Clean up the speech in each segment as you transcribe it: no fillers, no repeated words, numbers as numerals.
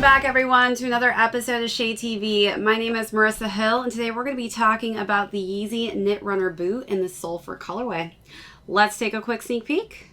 back, everyone, to another episode of ShadeTV. My name is Marissa Hill, and today we're going to be talking about the Yeezy Knit Rnr Boot in the Sulfur colorway. Let's take a quick sneak peek.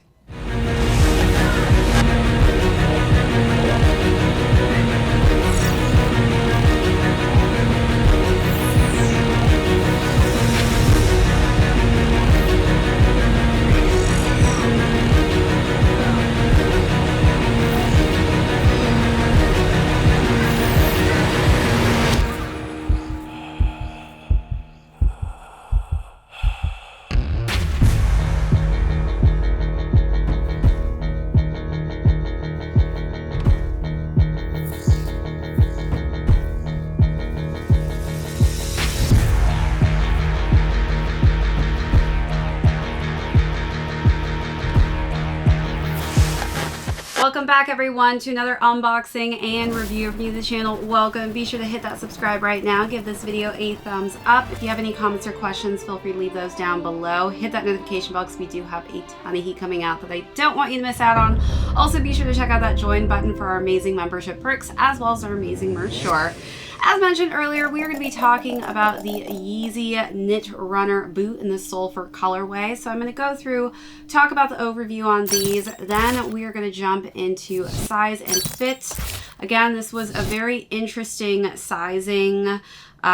Welcome back, everyone, to another unboxing and review. If you're new to the channel, welcome. Be sure to hit that subscribe right now. Give this video a thumbs up. If you have any comments or questions, feel free to leave those down below. Hit that notification bell because we do have a ton of heat coming out that I don't want you to miss out on. Also, be sure to check out that join button for our amazing membership perks as well as our amazing merch store. As mentioned earlier, we are going to be talking about the Yeezy Knit Rnr Boot in the Sulfur colorway. So I'm going to go through, talk about the overview on these, then we are going to jump into size and fit. Again, this was a very interesting sizing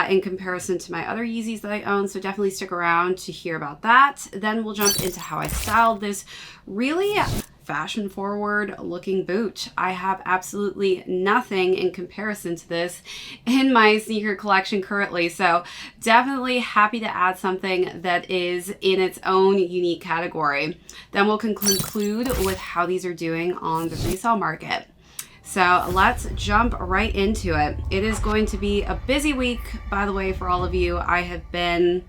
in comparison to my other Yeezys that I own, so definitely stick around to hear about that. Then we'll jump into how I styled this really fashion forward looking boot. I have absolutely nothing in comparison to this in my sneaker collection currently, so definitely happy to add something that is in its own unique category. Then we'll conclude with how these are doing on the resale market. So let's jump right into it. It is going to be a busy week, by the way, for all of you. I have been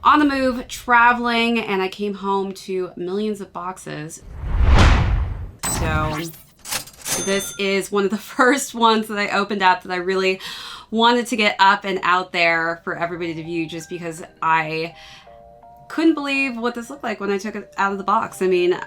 on the move, traveling, and I came home to millions of boxes. So this is one of the first ones that I opened up that I really wanted to get up and out there for everybody to view, just because I couldn't believe what this looked like when I took it out of the box. I mean,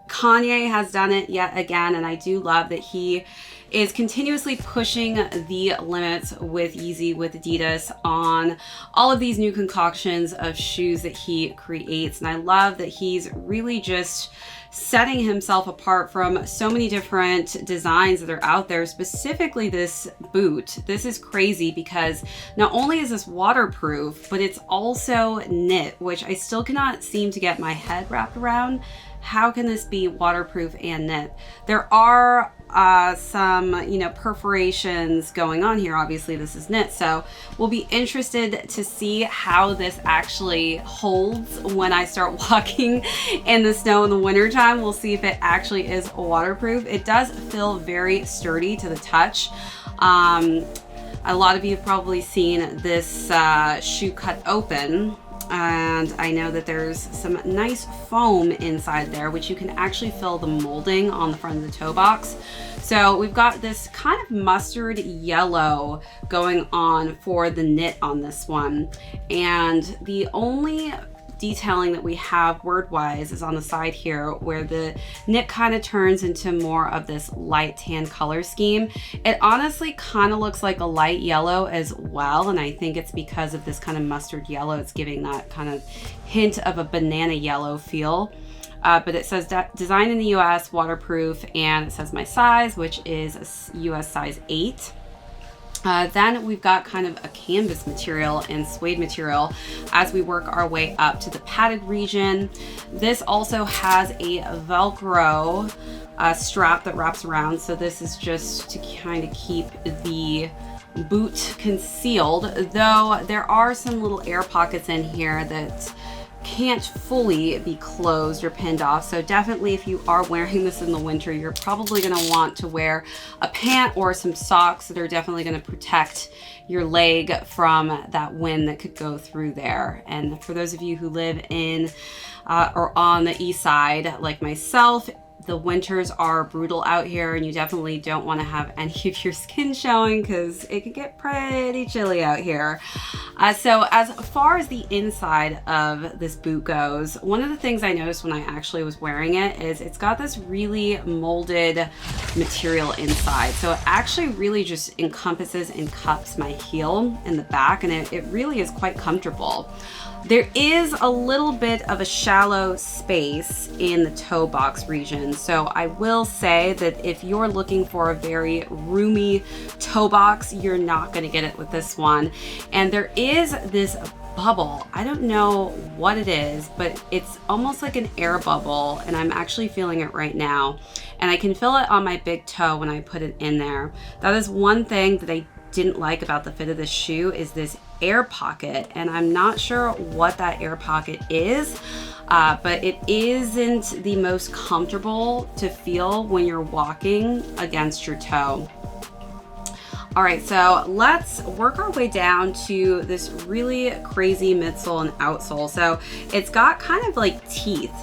Kanye has done it yet again, and I do love that he is continuously pushing the limits with Yeezy, with Adidas, on all of these new concoctions of shoes that he creates. And I love that he's really just setting himself apart from so many different designs that are out there, specifically this boot. This is crazy because not only is this waterproof, but it's also knit, which I still cannot seem to get my head wrapped around. How can this be waterproof and knit? There are some, perforations going on here. Obviously this is knit, so we'll be interested to see how this actually holds when I start walking in the snow in the winter time. We'll see if it actually is waterproof. It does feel very sturdy to the touch. A lot of you have probably seen this shoe cut open, and I know that there's some nice foam inside there, which you can actually feel the molding on the front of the toe box. So we've got this kind of mustard yellow going on for the knit on this one. And the only detailing that we have word-wise is on the side here, where the knit kind of turns into more of this light tan color scheme. It honestly kind of looks like a light yellow as well, and I think it's because of this kind of mustard yellow. It's giving that kind of hint of a banana yellow feel. But it says designed in the US, waterproof, and it says my size, which is a US size 8. Then we've got kind of a canvas material and suede material as we work our way up to the padded region. This also has a Velcro strap that wraps around, so this is just to kind of keep the boot concealed, though there are some little air pockets in here that can't fully be closed or pinned off. So definitely, if you are wearing this in the winter, you're probably going to want to wear a pant or some socks that are definitely going to protect your leg from that wind that could go through there. And for those of you who live in or on the east side like myself, The winters are brutal out here, and you definitely don't want to have any of your skin showing because it can get pretty chilly out here. So as far as the inside of this boot goes, one of the things I noticed when I actually was wearing it is it's got this really molded material inside. So it actually really just encompasses and cups my heel in the back, and it really is quite comfortable. There is a little bit of a shallow space in the toe box region. So I will say that if you're looking for a very roomy toe box, you're not going to get it with this one. And there is this bubble. I don't know what it is, but it's almost like an air bubble, and I'm actually feeling it right now. And I can feel it on my big toe when I put it in there. That is one thing that I didn't like about the fit of this shoe, is this air pocket, and I'm not sure what that air pocket is, but it isn't the most comfortable to feel when you're walking against your toe. All right, so let's work our way down to this really crazy midsole and outsole. So it's got kind of like teeth.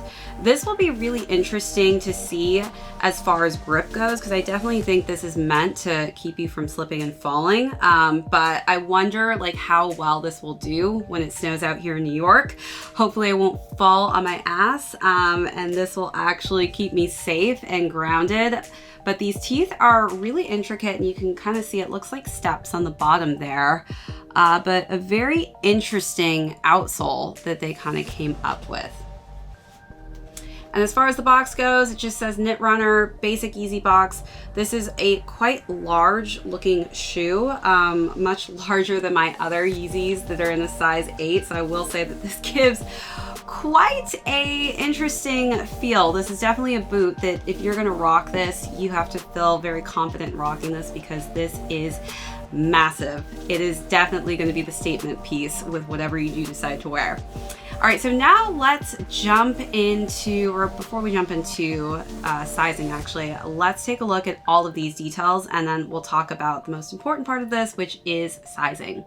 This will be really interesting to see as far as grip goes, because I definitely think this is meant to keep you from slipping and falling. But I wonder like how well this will do when it snows out here in New York. Hopefully I won't fall on my ass, and this will actually keep me safe and grounded. But these teeth are really intricate, and you can kind of see it looks like steps on the bottom there. But a very interesting outsole that they kind of came up with. And as far as the box goes, it just says Knit Rnr, basic Yeezy box. This is a quite large looking shoe, much larger than my other Yeezys that are in a size 8. So I will say that this gives quite a interesting feel. This is definitely a boot that if you're gonna rock this, you have to feel very confident rocking this, because this is massive. It is definitely going to be the statement piece with whatever you do decide to wear. All right, so now let's jump into, or before we jump into sizing actually, let's take a look at all of these details, and then we'll talk about the most important part of this, which is sizing.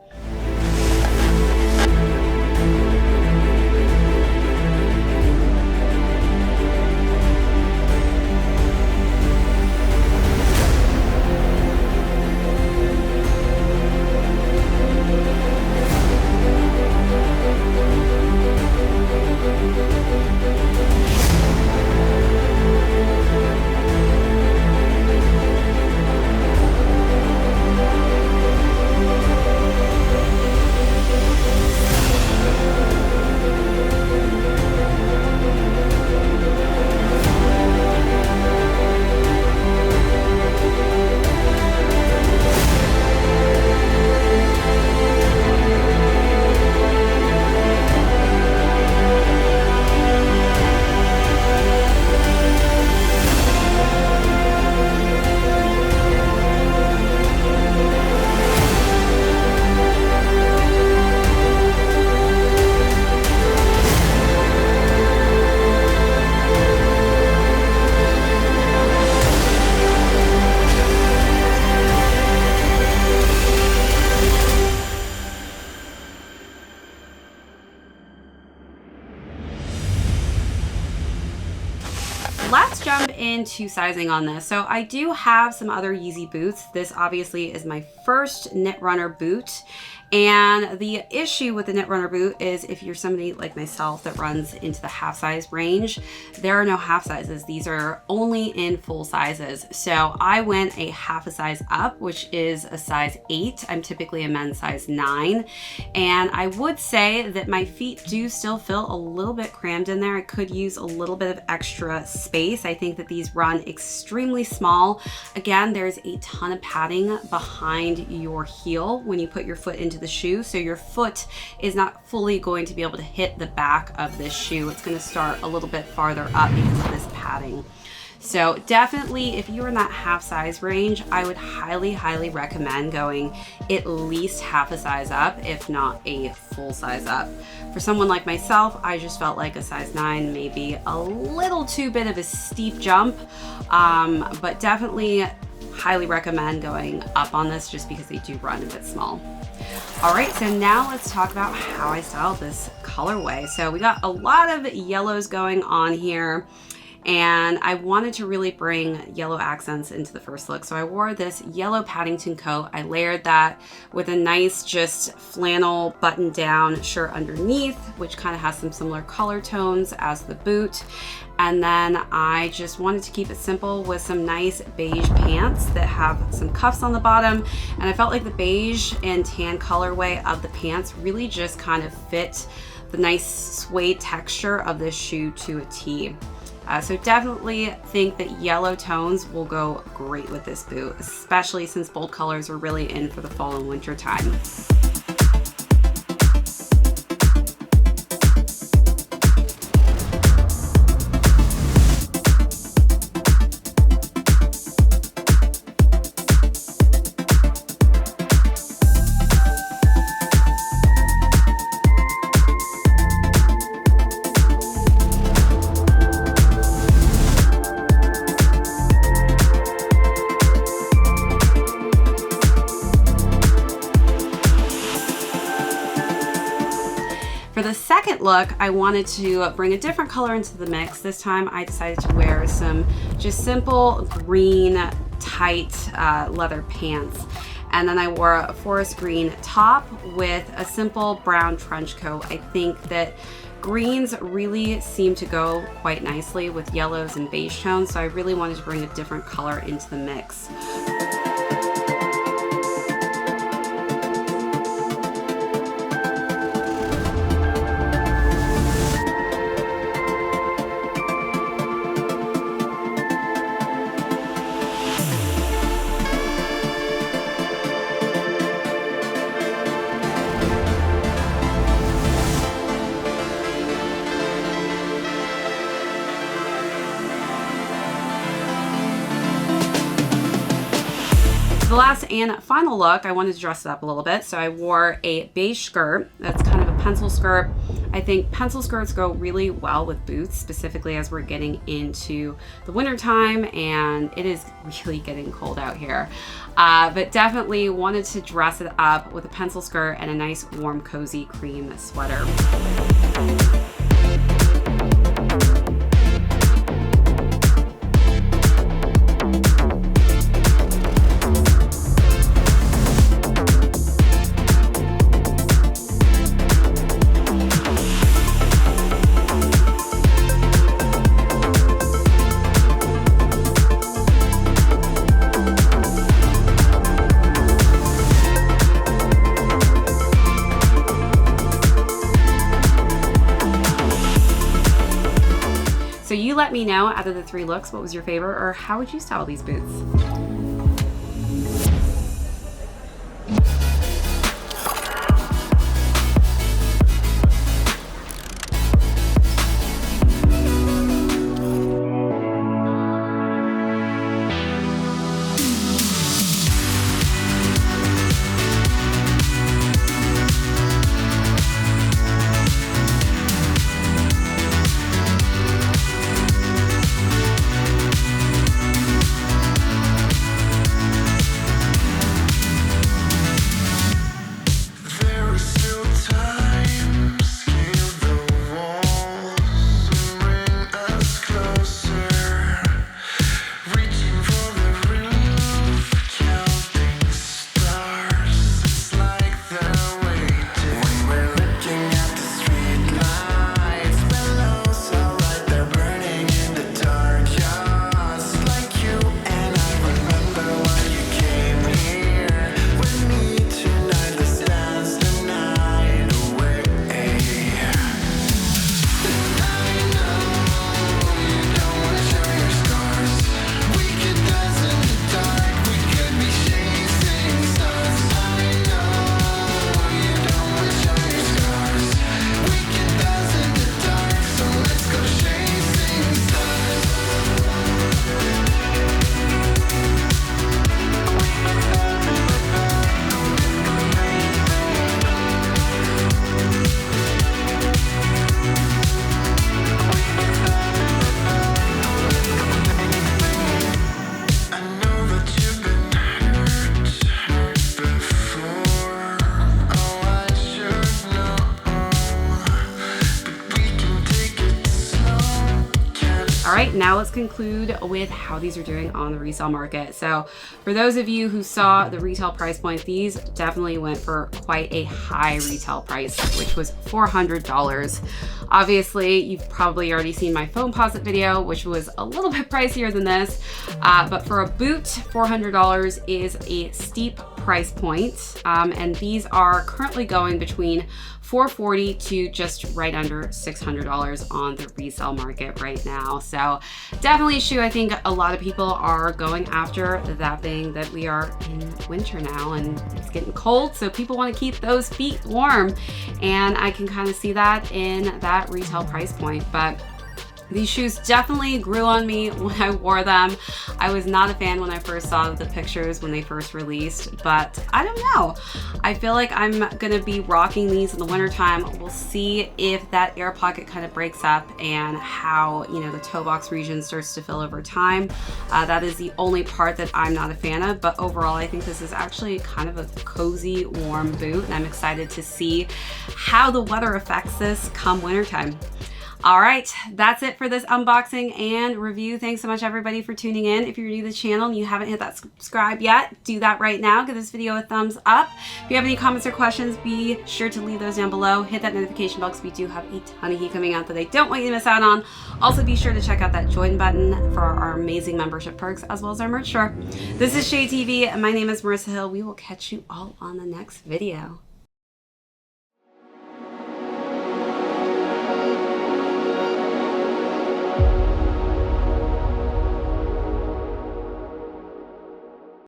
Let's jump into sizing on this. So I do have some other Yeezy boots. This obviously is my first Knit Rnr boot. And the issue with the Knit Rnr boot is if you're somebody like myself that runs into the half size range, there are no half sizes. These are only in full sizes. So I went a half a size up, which is a size 8. I'm typically a men's size 9. And I would say that my feet do still feel a little bit crammed in there. I could use a little bit of extra space. I think that these run extremely small. Again, there's a ton of padding behind your heel when you put your foot into the shoe, so your foot is not fully going to be able to hit the back of this shoe. It's going to start a little bit farther up because of this padding. So definitely, if you're in that half size range, I would highly recommend going at least half a size up, if not a full size up. For someone like myself, I just felt like a size 9 may be a little too bit of a steep jump, but definitely highly recommend going up on this just because they do run a bit small. All right, so now let's talk about how I styled this colorway. So we got a lot of yellows going on here. and I wanted to really bring yellow accents into the first look. So I wore this yellow Paddington coat. I layered that with a nice just flannel button down shirt underneath, which kind of has some similar color tones as the boot. And then I just wanted to keep it simple with some nice beige pants that have some cuffs on the bottom. And I felt like the beige and tan colorway of the pants really just kind of fit the nice suede texture of this shoe to a T. So definitely think that yellow tones will go great with this boot, especially since bold colors are really in for the fall and winter time. For the second look, I wanted to bring a different color into the mix. This time I decided to wear some just simple green tight leather pants. And then I wore a forest green top with a simple brown trench coat. I think that greens really seem to go quite nicely with yellows and beige tones, so I really wanted to bring a different color into the mix. The last and final look, I wanted to dress it up a little bit. So I wore a beige skirt that's kind of a pencil skirt. I think pencil skirts go really well with boots, specifically as we're getting into the winter time and it is really getting cold out here. But definitely wanted to dress it up with a pencil skirt and a nice warm cozy cream sweater. So you let me know out of the 3 looks, what was your favorite, or how would you style these boots? now let's conclude with how these are doing on the resale market. So for those of you who saw the retail price point, these definitely went for quite a high retail price, which was $400. Obviously, you've probably already seen my foam posit video, which was a little bit pricier than this, but for a boot, $400 is a steep price point, and these are currently going between $440 to just right under $600 on the resale market right now. So definitely a shoe I think a lot of people are going after, that being that we are in winter now and it's getting cold, so people want to keep those feet warm, and I can kind of see that in that retail price point. But these shoes definitely grew on me when I wore them. I was not a fan when I first saw the pictures when they first released, but I don't know. I feel like I'm gonna be rocking these in the wintertime. We'll see if that air pocket kind of breaks up and how, you know, the toe box region starts to fill over time. That is the only part that I'm not a fan of, but overall I think this is actually kind of a cozy, warm boot, and I'm excited to see how the weather affects this come wintertime. All right, that's it for this unboxing and review. Thanks so much everybody for tuning in. If you're new to the channel and you haven't hit that subscribe yet, do that right now. Give this video a thumbs up. If you have any comments or questions, be sure to leave those down below. Hit that notification bell because we do have a ton of heat coming out that I don't want you to miss out on. Also, be sure to check out that join button for our amazing membership perks as well as our merch store. This is ShadeTV and my name is Marissa Hill. We will catch you all on the next video.